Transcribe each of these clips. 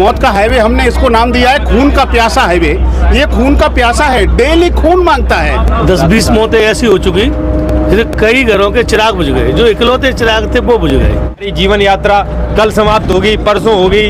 मौत का हाईवे हमने इसको नाम दिया है खून का प्यासा हाईवे। ये खून का प्यासा है, डेली खून मांगता है। 10-20 मौतें ऐसी हो चुकी जिससे कई घरों के चिराग बुझ गए, जो इकलौते चिराग थे वो बुझ गए। जीवन यात्रा कल समाप्त होगी, परसों होगी,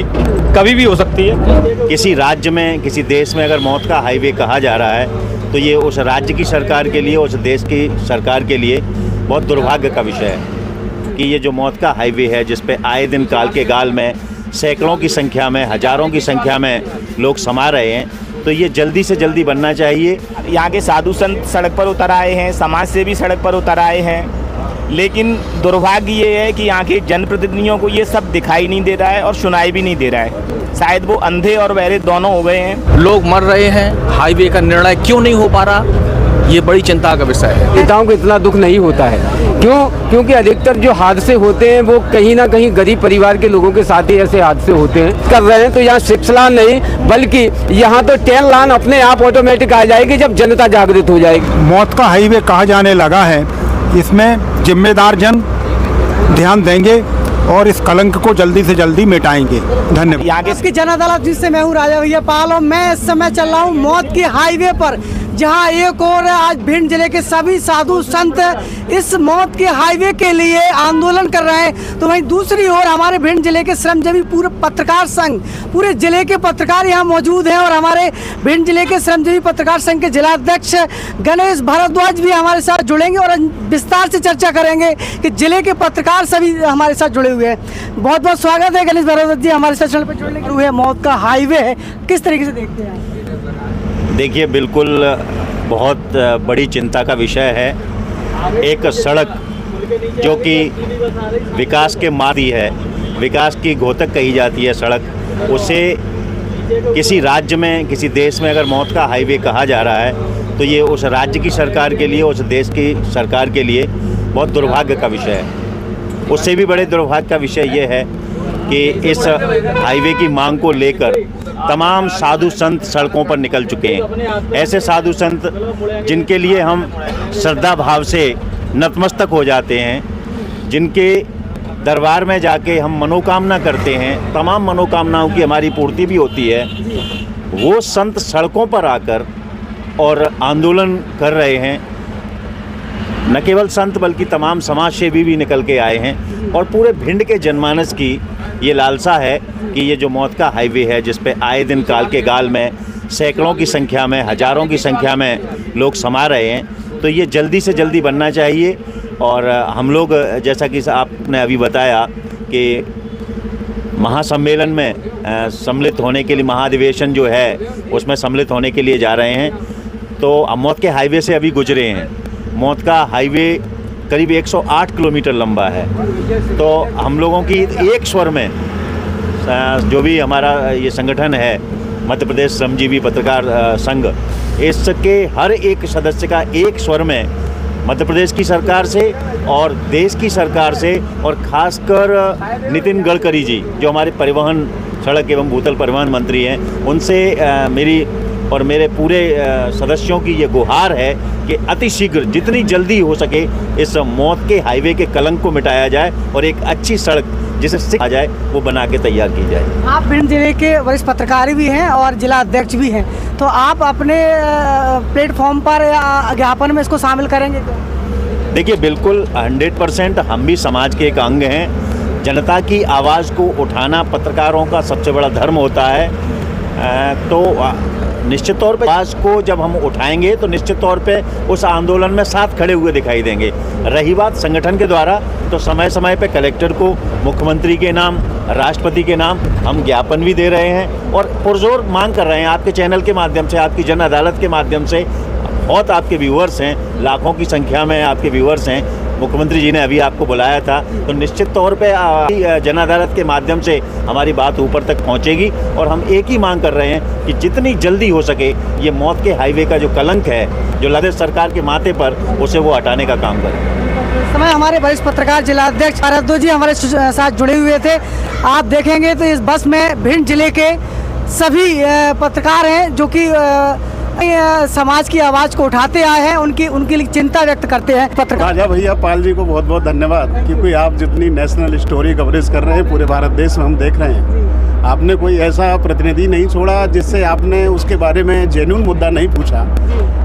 कभी भी हो सकती है। किसी राज्य में, किसी देश में अगर मौत का हाईवे कहा जा रहा है तो ये उस राज्य की सरकार के लिए, उस देश की सरकार के लिए बहुत दुर्भाग्य का विषय है कि ये जो मौत का हाईवे है, जिस पे आए दिन काल के गाल में सैकड़ों की संख्या में, हजारों की संख्या में लोग समा रहे हैं, तो ये जल्दी से जल्दी बनना चाहिए। यहाँ के साधु संत सड़क पर उतर आए हैं, समाज सेवी सड़क पर उतर आए हैं, लेकिन दुर्भाग्य ये है कि यहाँ के जनप्रतिनिधियों को ये सब दिखाई नहीं दे रहा है और सुनाई भी नहीं दे रहा है। शायद वो अंधे और बहरे दोनों हो गए हैं। लोग मर रहे हैं, हाईवे का निर्णय क्यों नहीं हो पा रहा, ये बड़ी चिंता का विषय है। नेताओं को इतना दुख नहीं होता है, क्योंकि अधिकतर जो हादसे होते हैं वो कहीं ना कहीं गरीब परिवार के लोगों के साथ ही ऐसे हादसे होते हैं। कर रहे हैं तो यहाँ 6 लाइन नहीं, बल्कि यहाँ तो 10 लाइन अपने आप ऑटोमेटिक आ जाएगी जब जनता जागृत हो जाएगी। मौत का हाईवे कहा जाने लगा है, इसमें जिम्मेदार जन ध्यान देंगे और इस कलंक को जल्दी से जल्दी मिटाएंगे। धन्यवाद। यहाँ की जन अदालत जिससे मैं हूँ राजा भैया पाल, और मैं इस समय चल रहा हूँ मौत के हाईवे पर, जहाँ एक और आज भिंड जिले के सभी साधु संत इस मौत के हाईवे के लिए आंदोलन कर रहे हैं, तो वहीं दूसरी ओर हमारे भिंड जिले के श्रमजीवी पूरे पत्रकार संघ, पूरे जिले के पत्रकार यहाँ मौजूद हैं, और हमारे भिंड जिले के श्रमजीवी पत्रकार संघ के जिलाध्यक्ष गणेश भारद्वाज भी हमारे साथ जुड़ेंगे और विस्तार से चर्चा करेंगे कि जिले के पत्रकार सभी हमारे साथ जुड़े हुए हैं। बहुत बहुत स्वागत है गणेश भारद्वाज जी हमारे साथ चैनल पर जुड़ने के लिए। मौत का हाईवे है, किस तरीके से देखते हैं? देखिए, बिल्कुल बहुत बड़ी चिंता का विषय है। एक सड़क जो कि विकास के मादी है, विकास की घोतक कही जाती है सड़क, उसे किसी राज्य में, किसी देश में अगर मौत का हाईवे कहा जा रहा है तो ये उस राज्य की सरकार के लिए, उस देश की सरकार के लिए बहुत दुर्भाग्य का विषय है। उससे भी बड़े दुर्भाग्य का विषय ये है कि इस हाईवे की मांग को लेकर तमाम साधु संत सड़कों पर निकल चुके हैं। ऐसे साधु संत जिनके लिए हम श्रद्धा भाव से नतमस्तक हो जाते हैं, जिनके दरबार में जाके हम मनोकामना करते हैं, तमाम मनोकामनाओं की हमारी पूर्ति भी होती है, वो संत सड़कों पर आकर और आंदोलन कर रहे हैं। न केवल संत बल्कि तमाम समाज सेवी भी निकल के आए हैं, और पूरे भिंड के जनमानस की ये लालसा है कि ये जो मौत का हाईवे है, जिस पे आए दिन काल के गाल में सैकड़ों की संख्या में, हजारों की संख्या में लोग समा रहे हैं, तो ये जल्दी से जल्दी बनना चाहिए। और हम लोग, जैसा कि आपने अभी बताया कि महासम्मेलन में सम्मिलित होने के लिए, महाधिवेशन जो है उसमें सम्मिलित होने के लिए जा रहे हैं, तो मौत के हाईवे से अभी गुजरे हैं। मौत का हाईवे करीब 108 किलोमीटर लंबा है, तो हम लोगों की एक स्वर में, जो भी हमारा ये संगठन है मध्य प्रदेश श्रमजीवी पत्रकार संघ, इसके हर एक सदस्य का एक स्वर में मध्य प्रदेश की सरकार से और देश की सरकार से, और ख़ासकर नितिन गडकरी जी जो हमारे परिवहन, सड़क एवं भूतल परिवहन मंत्री हैं, उनसे मेरी और मेरे पूरे सदस्यों की ये गुहार है कि अतिशीघ्र जितनी जल्दी हो सके इस मौत के हाईवे के कलंक को मिटाया जाए और एक अच्छी सड़क जिसे सिख आ जाए वो बना के तैयार की जाए। आप भिंड जिले के वरिष्ठ पत्रकार भी हैं और जिला अध्यक्ष भी हैं, तो आप अपने प्लेटफॉर्म पर ज्ञापन में इसको शामिल करेंगे? देखिए, बिल्कुल 100% हम भी समाज के एक अंग हैं। जनता की आवाज़ को उठाना पत्रकारों का सबसे बड़ा धर्म होता है, तो निश्चित तौर पे आवाज़ को जब हम उठाएंगे तो निश्चित तौर पे उस आंदोलन में साथ खड़े हुए दिखाई देंगे। रही बात संगठन के द्वारा, तो समय समय पे कलेक्टर को, मुख्यमंत्री के नाम, राष्ट्रपति के नाम हम ज्ञापन भी दे रहे हैं और पुरजोर मांग कर रहे हैं। आपके चैनल के माध्यम से, आपकी जन अदालत के माध्यम से बहुत आपके व्यूअर्स हैं, लाखों की संख्या में आपके व्यूअर्स हैं। मुख्यमंत्री जी ने अभी आपको बुलाया था, तो निश्चित तौर पे जन अदालत के माध्यम से हमारी बात ऊपर तक पहुंचेगी, और हम एक ही मांग कर रहे हैं कि जितनी जल्दी हो सके ये मौत के हाईवे का जो कलंक है, जो लगे सरकार के माथे पर, उसे वो हटाने का काम करें। इस समय हमारे वरिष्ठ पत्रकार जिलाध्यक्ष भारद्वाज जी हमारे साथ जुड़े हुए थे। आप देखेंगे तो इस बस में भिंड जिले के सभी पत्रकार हैं जो कि समाज की आवाज़ को उठाते आए हैं, उनके लिए चिंता व्यक्त करते हैं। पत्रकार राजा भैया पाल जी को बहुत बहुत धन्यवाद, क्योंकि आप जितनी नेशनल स्टोरी कवरेज कर रहे हैं पूरे भारत देश में हम देख रहे हैं, आपने कोई ऐसा प्रतिनिधि नहीं छोड़ा जिससे आपने उसके बारे में जेन्युइन मुद्दा नहीं पूछा।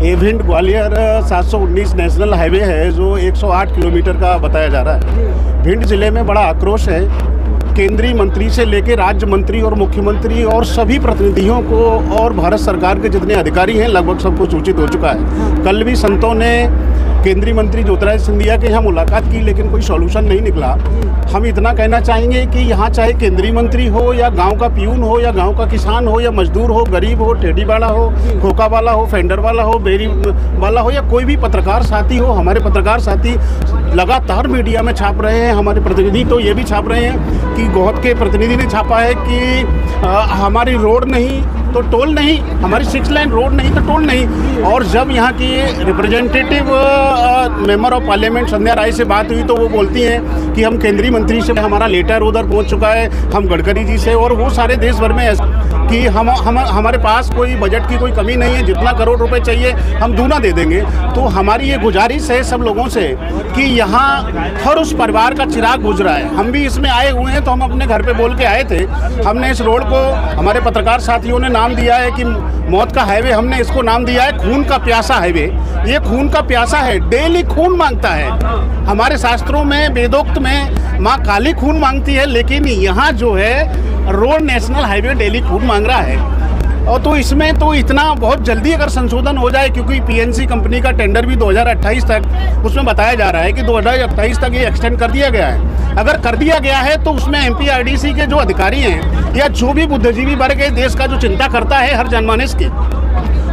ये भिंड ग्वालियर 719 नेशनल हाईवे है जो 108 किलोमीटर का बताया जा रहा है। भिंड जिले में बड़ा आक्रोश है। केंद्रीय मंत्री से लेकर राज्य मंत्री और मुख्यमंत्री और सभी प्रतिनिधियों को और भारत सरकार के जितने अधिकारी हैं लगभग सबको सूचित हो चुका है। कल भी संतों ने केंद्रीय मंत्री ज्योतिरादित्य सिंधिया के यहाँ मुलाकात की लेकिन कोई सॉल्यूशन नहीं निकला। हम इतना कहना चाहेंगे कि यहाँ चाहे केंद्रीय मंत्री हो या गांव का पियून हो या गांव का किसान हो या मजदूर हो, गरीब हो, ठेडी वाला हो, खोखा वाला हो, फेंडर वाला हो, बेरी वाला हो या कोई भी पत्रकार साथी हो, हमारे पत्रकार साथी लगातार मीडिया में छाप रहे हैं। हमारे प्रतिनिधि तो ये भी छाप रहे हैं कि गौहद के प्रतिनिधि ने छापा है कि हमारी रोड नहीं तो टोल नहीं, हमारी 6 लाइन रोड नहीं तो टोल नहीं। और जब यहाँ की रिप्रेजेंटेटिव मेंबर ऑफ पार्लियामेंट संध्या राय से बात हुई तो वो बोलती हैं कि हम केंद्रीय मंत्री से, हमारा लेटर उधर पहुँच चुका है, हम गडकरी जी से, और वो सारे देश भर में कि हम हमारे पास कोई बजट की कोई कमी नहीं है, जितना करोड़ रुपए चाहिए हम दूना दे देंगे। तो हमारी ये गुजारिश है सब लोगों से कि यहाँ हर उस परिवार का चिराग बुझ रहा है। हम भी इसमें आए हुए हैं तो हम अपने घर पे बोल के आए थे। हमने इस रोड को, हमारे पत्रकार साथियों ने नाम दिया है कि मौत का हाईवे, हमने इसको नाम दिया है खून का प्यासा हाईवे। ये खून का प्यासा है, डेली खून मांगता है। हमारे शास्त्रों में, वेदोक्त में माँ काली खून मांगती है, लेकिन यहाँ जो है रोड नेशनल हाईवे डेली खून मांग रहा है। और तो इसमें तो इतना बहुत जल्दी अगर संशोधन हो जाए, क्योंकि पीएनसी कंपनी का टेंडर भी 2028 तक उसमें बताया जा रहा है कि 2028 तक ये एक्सटेंड कर दिया गया है। अगर कर दिया गया है तो उसमें एमपीआरडीसी के जो अधिकारी हैं या जो भी बुद्धिजीवी वर्ग है देश का जो चिंता करता है हर जनमानस की,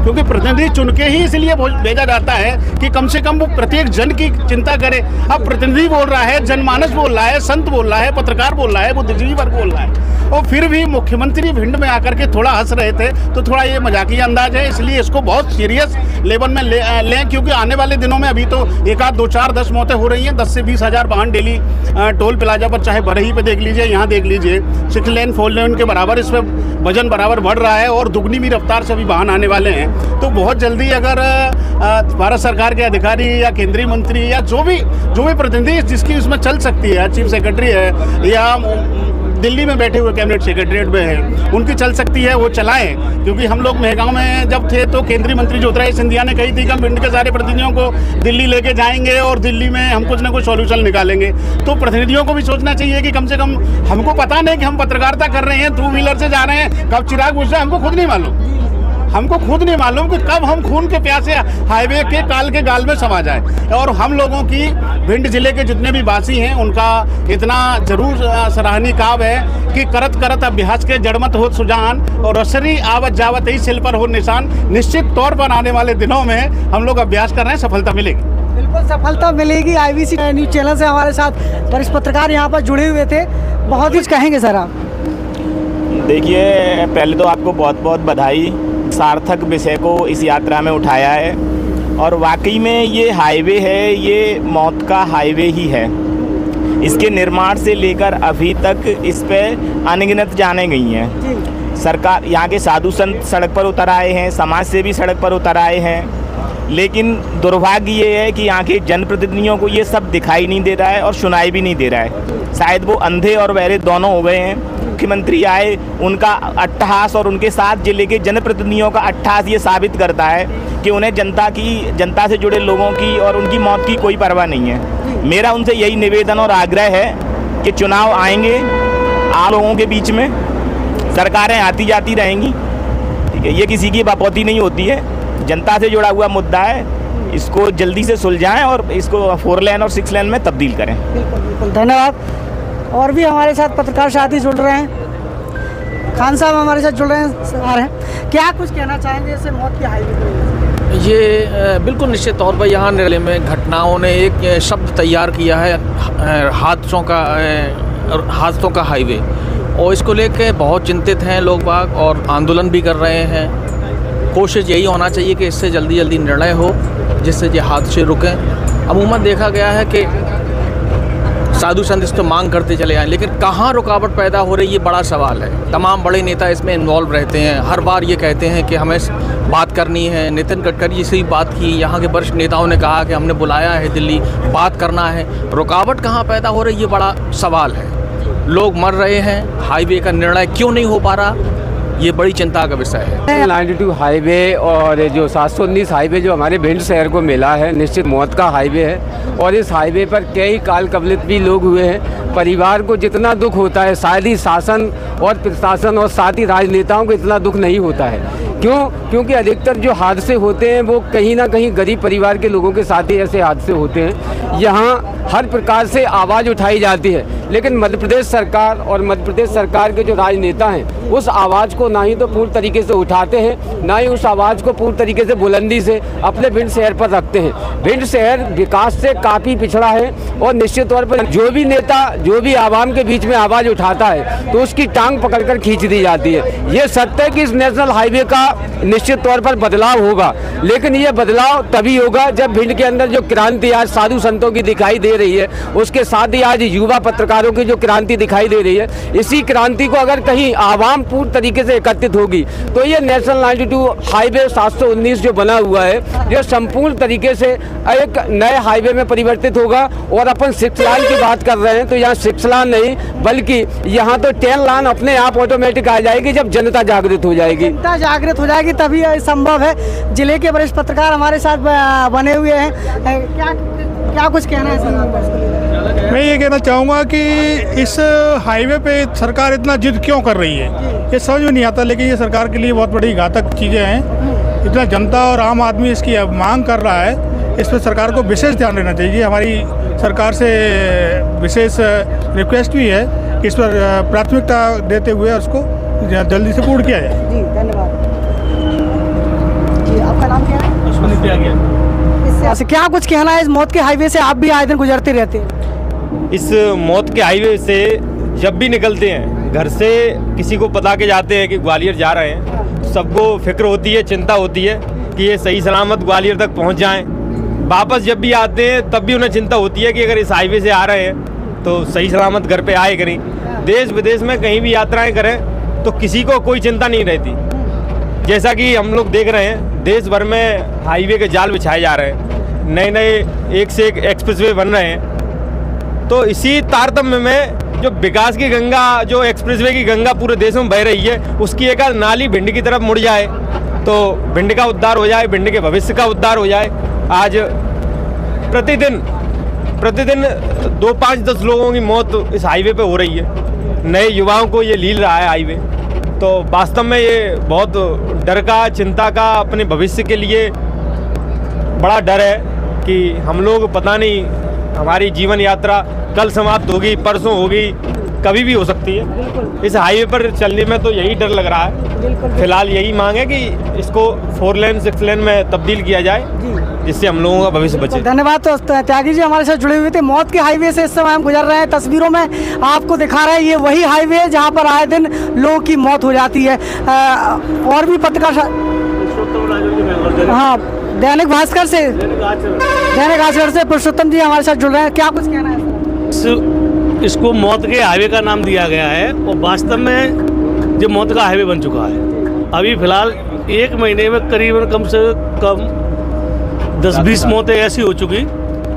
क्योंकि प्रतिनिधि चुन के ही इसलिए भेजा जाता है कि कम से कम वो प्रत्येक जन की चिंता करे। अब प्रतिनिधि बोल रहा है, जनमानस बोल रहा है, संत बोल रहा है, पत्रकार बोल रहा है, बुद्धिजीवी वर्ग बोल रहा है, और फिर भी मुख्यमंत्री भिंड में आकर के थोड़ा हंस रहे थे, तो थोड़ा ये मजाकिया अंदाज है। इसलिए इसको बहुत सीरियस लेवल में लें, क्योंकि आने वाले दिनों में अभी तो 1 आध 2 4 10 मौतें हो रही हैं। 10 से 20 हज़ार वाहन डेली टोल प्लाजा पर, चाहे बरही पे देख लीजिए, यहाँ देख लीजिए, 6 लेन 4 लेन के बराबर इस पर वजन बराबर बढ़ रहा है और दुगनी भी रफ्तार से अभी वाहन आने वाले हैं। तो बहुत जल्दी अगर भारत सरकार के अधिकारी या केंद्रीय मंत्री या जो भी प्रतिनिधि जिसकी उसमें चल सकती है, चीफ सेक्रेटरी है या दिल्ली में बैठे हुए कैबिनेट सेक्रेटरीट में है, उनकी चल सकती है, वो चलाएं। क्योंकि हम लोग मेहगांव में जब थे तो केंद्रीय मंत्री ज्योतिरादित्य सिंधिया ने कही थी कि हम भिंड के सारे प्रतिनिधियों को दिल्ली लेके जाएंगे और दिल्ली में हम कुछ ना कुछ सॉल्यूशन निकालेंगे। तो प्रतिनिधियों को भी सोचना चाहिए कि कम से कम, हमको पता नहीं कि हम पत्रकारिता कर रहे हैं, 2 व्हीलर से जा रहे हैं, कब चिराग बुझ जाए हमको खुद नहीं मालूम कि कब हम खून के प्यासे हाईवे के काल के गाल में समा जाए। और हम लोगों की भिंड जिले के जितने भी वासी हैं उनका इतना जरूर सराहनीय काम है कि करत करत अभ्यास के जड़मत हो सुजान और रसरी आवत जावत ही सिल पर हो निशान। निश्चित तौर पर आने वाले दिनों में हम लोग अभ्यास कर रहे हैं, सफलता मिलेगी। बिल्कुल सफलता मिलेगी। IBC न्यूज चैनल से हमारे साथ वरिष्ठ पत्रकार यहाँ पर जुड़े हुए थे। बहुत कुछ कहेंगे सर आप? देखिए, पहले तो आपको बहुत बहुत बधाई, सार्थक विषय को इस यात्रा में उठाया है और वाकई में ये हाईवे है, ये मौत का हाईवे ही है। इसके निर्माण से लेकर अभी तक इस पे अनगिनत जाने गई हैं। सरकार, यहाँ के साधु संत सड़क पर उतर आए हैं, समाज सेवी सड़क पर उतर आए हैं, लेकिन दुर्भाग्य ये है कि यहाँ के जनप्रतिनिधियों को ये सब दिखाई नहीं दे रहा है और सुनाई भी नहीं दे रहा है। शायद वो अंधे और बहरे दोनों हो गए हैं। मुख्यमंत्री आए, उनका अट्टहास और उनके साथ जिले के जनप्रतिनिधियों का अट्टहास ये साबित करता है कि उन्हें जनता से जुड़े लोगों की और उनकी मौत की कोई परवाह नहीं है। मेरा उनसे यही निवेदन और आग्रह है कि चुनाव आएंगे, आप लोगों के बीच में सरकारें आती जाती रहेंगी, ठीक है, ये किसी की बपौती नहीं होती है, जनता से जुड़ा हुआ मुद्दा है, इसको जल्दी से सुलझाएं और इसको 4 लेन और 6 लेन में तब्दील करें। बिल्कुल, धन्यवाद। और भी हमारे साथ पत्रकार साथी जुड़ रहे हैं, खान साहब हमारे साथ जुड़ रहे हैं, क्या कुछ कहना चाहेंगे इसे मौत के हाईवे को? ये बिल्कुल निश्चित तौर पर यहाँ निर्णय में घटनाओं ने एक शब्द तैयार किया है, हादसों का हाईवे, और इसको लेके बहुत चिंतित हैं लोग बाग और आंदोलन भी कर रहे हैं। कोशिश यही होना चाहिए कि इससे जल्दी जल्दी निर्णय हो जिससे ये हादसे रुकें। अमूमन देखा गया है कि साधु संत इस पर मांग करते चले आए, लेकिन कहाँ रुकावट पैदा हो रही है, ये बड़ा सवाल है। तमाम बड़े नेता इसमें इन्वॉल्व रहते हैं, हर बार ये कहते हैं कि हमें बात करनी है। नितिन गडकरी से ही बात की, यहाँ के वरिष्ठ नेताओं ने कहा कि हमने बुलाया है दिल्ली, बात करना है। रुकावट कहाँ पैदा हो रही है, ये बड़ा सवाल है। लोग मर रहे हैं, हाईवे का निर्णय क्यों नहीं हो पा रहा, ये बड़ी चिंता का विषय है। 92 हाईवे और जो 719 हाईवे जो हमारे भिंड शहर को मिला है, निश्चित मौत का हाईवे है और इस हाईवे पर कई काल कवलित भी लोग हुए हैं। परिवार को जितना दुख होता है शायद ही शासन और प्रशासन और साथ ही राजनेताओं को इतना दुख नहीं होता है। क्यों? क्योंकि अधिकतर जो हादसे होते हैं वो कहीं ना कहीं गरीब परिवार के लोगों के साथ ही ऐसे हादसे होते हैं। यहाँ हर प्रकार से आवाज़ उठाई जाती है, लेकिन मध्य प्रदेश सरकार और मध्य प्रदेश सरकार के जो राजनेता हैं उस आवाज़ को ना ही तो पूर्ण तरीके से उठाते हैं, ना ही उस आवाज़ को पूर्ण तरीके से बुलंदी से अपने भिंड शहर पर रखते हैं। भिंड शहर विकास से काफ़ी पिछड़ा है और निश्चित तौर पर जो भी नेता जो भी आवाम के बीच में आवाज़ उठाता है तो उसकी टांग पकड़कर खींच दी जाती है। ये सत्य है कि इस नेशनल हाईवे का निश्चित तौर पर बदलाव होगा, लेकिन ये बदलाव तभी होगा जब भिंड के अंदर जो क्रांति आज साधु संतों की दिखाई दे रही है, उसके साथ ही आज युवा पत्रकारों की जो क्रांति दिखाई दे रही है, इसी क्रांति को अगर कहीं आवाम पूर्ण तरीके से एकत्रित होगी तो ये नेशनल 92 हाईवे 719 जो बना हुआ है ये संपूर्ण तरीके से एक नए हाईवे में परिवर्तित होगा। और अपन 6 लाइन की बात कर रहे हैं तो यहाँ 6 लाइन नहीं बल्कि यहाँ तो 10 लाइन अपने आप ऑटोमेटिक आ जाएगी जब जनता जागृत हो जाएगी। जनता जागृत हो जाएगी तभी संभव है। जिले के वरिष्ठ पत्रकार हमारे साथ बने हुए हैं, क्या कुछ कहना है सर? मैं ये कहना चाहूँगा कि इस हाईवे पे सरकार इतना जिद क्यों कर रही है ये समझ में नहीं आता, लेकिन ये सरकार के लिए बहुत बड़ी घातक चीज़ें हैं। इतना जनता और आम आदमी इसकी मांग कर रहा है, इस पर सरकार को विशेष ध्यान देना चाहिए। हमारी सरकार से विशेष रिक्वेस्ट भी है कि इस पर प्राथमिकता देते हुए उसको जल्दी से पूर्ण किया जाए। जी धन्यवाद। जी आपका नाम क्या है? क्या कुछ कहना है इस मौत के हाईवे से? आप भी आए दिन गुजरते रहते हैं। इस मौत के हाईवे से जब भी निकलते हैं घर से, किसी को पता के जाते हैं कि ग्वालियर जा रहे हैं, तो सबको फिक्र होती है, चिंता होती है कि ये सही सलामत ग्वालियर तक पहुंच जाएं। वापस जब भी आते हैं तब भी उन्हें चिंता होती है कि अगर इस हाईवे से आ रहे हैं तो सही सलामत घर पे आए करें। देश विदेश में कहीं भी यात्राएं करें तो किसी को कोई चिंता नहीं रहती। जैसा कि हम लोग देख रहे हैं देश भर में हाईवे के जाल बिछाए जा रहे हैं, नए नए एक से एक एक्सप्रेसवे बन रहे हैं। तो इसी तारतम्य में जो विकास की गंगा, जो एक्सप्रेसवे की गंगा पूरे देश में बह रही है, उसकी एक नाली भिंड की तरफ मुड़ जाए तो भिंड का उद्धार हो जाए, भिंड के भविष्य का उद्धार हो जाए। आज प्रतिदिन 2, 5, 10 लोगों की मौत इस हाईवे पे हो रही है। नए युवाओं को ये लील रहा है हाईवे। तो वास्तव में ये बहुत डर का, चिंता का, अपने भविष्य के लिए बड़ा डर है कि हम लोग पता नहीं हमारी जीवन यात्रा कल समाप्त होगी, परसों होगी, कभी भी हो सकती है। इस हाईवे पर चलने में तो यही डर लग रहा है। फिलहाल यही मांग है कि इसको 4 लेन 6 लेन में तब्दील किया जाए, जिससे हम लोगों का भविष्य बचे। धन्यवाद। तो त्यागी जी हमारे साथ जुड़े हुए थे। मौत के हाईवे से इस समय हम गुजर रहे हैं, तस्वीरों में आपको दिखा रहे हैं ये वही हाईवे है जहाँ पर आए दिन लोगों की मौत हो जाती है। और भी पत्रकार, हाँ, दैनिक भास्कर से पुरुषोत्तम जी हमारे साथ जुड़ रहे हैं। क्या कुछ कहना है? इसको मौत के हाईवे का नाम दिया गया है और वास्तव में जो मौत का हाईवे बन चुका है। अभी फिलहाल 1 महीने में करीबन कम से कम 10-20 मौतें ऐसी हो चुकी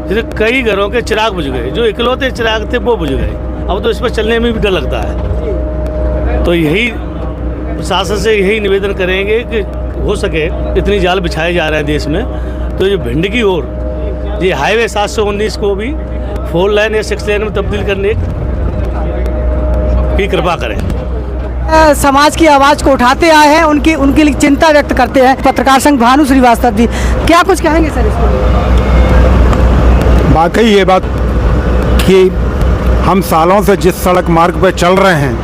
जिससे कई घरों के चिराग बुझ गए। जो इकलौते चिराग थे वो बुझ गए। अब तो इस पर चलने में भी डर लगता है। तो यही प्रशासन से यही निवेदन करेंगे कि हो सके इतनी जाल बिछाए जा रहे हैं देश में, तो ये भिंड की ओर ये हाईवे 719 को भी 4 लेन या 6 लेन में तब्दील करने की कृपा करें। समाज की आवाज़ को उठाते आए हैं, उनकी लिए चिंता व्यक्त करते हैं पत्रकार संघ भानु श्रीवास्तव जी। क्या कुछ कहेंगे सर इसके लिए? वाकई ये बात कि हम सालों से जिस सड़क मार्ग पर चल रहे हैं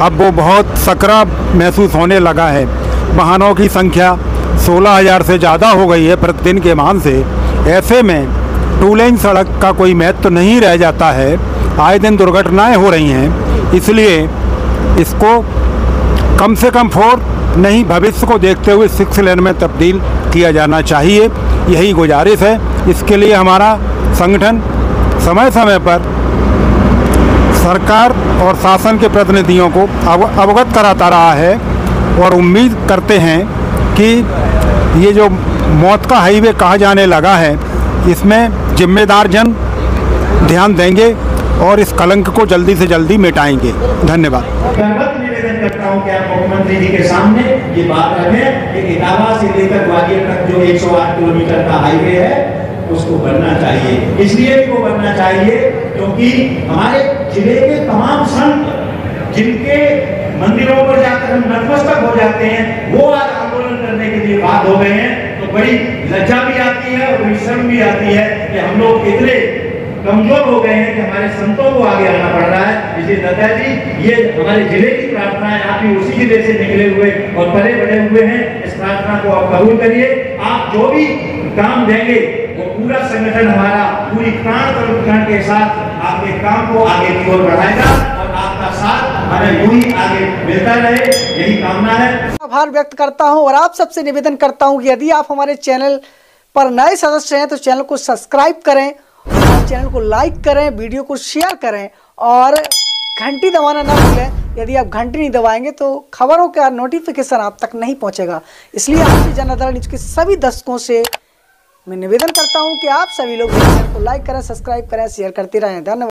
अब वो बहुत सकरा महसूस होने लगा है। वाहनों की संख्या 16,000 से ज़्यादा हो गई है प्रतिदिन के मान से। ऐसे में 2 लेन सड़क का कोई महत्व नहीं रह जाता है। आए दिन दुर्घटनाएं हो रही हैं, इसलिए इसको कम से कम 4 नहीं भविष्य को देखते हुए 6 लेन में तब्दील किया जाना चाहिए। यही गुजारिश है। इसके लिए हमारा संगठन समय समय पर सरकार और शासन के प्रतिनिधियों को अवगत कराता रहा है और उम्मीद करते हैं कि ये जो मौत का हाईवे कहा जाने लगा है इसमें जिम्मेदार जन ध्यान देंगे और इस कलंक को जल्दी से जल्दी मिटाएंगे। धन्यवाद। निवेदन करता हूँ कि आप मुख्यमंत्री जी के सामने ये बात रखें कि इटावा से लेकर ग्वालियर तक जो 108 किलोमीटर का हाईवे है उसको बनना चाहिए। इसलिए भी वो बनना चाहिए क्योंकि हमारे जिले के तमाम संत जिनके मंदिरों पर जाकर हम नतमस्तक हो जाते हैं, वो आज आंदोलन करने के लिए बात हो गए हैं, तो बड़ी लज्जा भी आती है और बड़ी शर्म भी आती है कि हम लोग इतने कमजोर हो गए हैं कि हमारे संतों को आगे आना पड़ रहा है। इसलिए दत्ता जी, ये हमारे जिले की प्रार्थना है, आप भी उसी जिले से निकले हुए और पले बढ़े हुए हैं, इस प्रार्थना को आप कबूल करिए। आप जो भी काम देंगे वो पूरा संगठन हमारा पूरी प्राण के साथ आपके काम को आगे की ओर बढ़ाएगा और आपका साथ हमें यूं ही आगे मिलता रहे, यही कामना है। आभार व्यक्त करता हूं और आप सबसे निवेदन करता हूं कि यदि आप हमारे चैनल पर नए सदस्य हैं तो चैनल को सब्सक्राइब करें, चैनल को लाइक करें, वीडियो को शेयर करें और घंटी दबाना ना भूलें। यदि आप घंटी नहीं दबाएंगे तो खबरों का नोटिफिकेशन आप तक नहीं पहुंचेगा। इसलिए आपसे जनआदरण न्यूज़ के सभी दर्शकों से मैं निवेदन करता हूं कि आप सभी लोग चैनल को लाइक करें, सब्सक्राइब करें, शेयर करते रहें। धन्यवाद।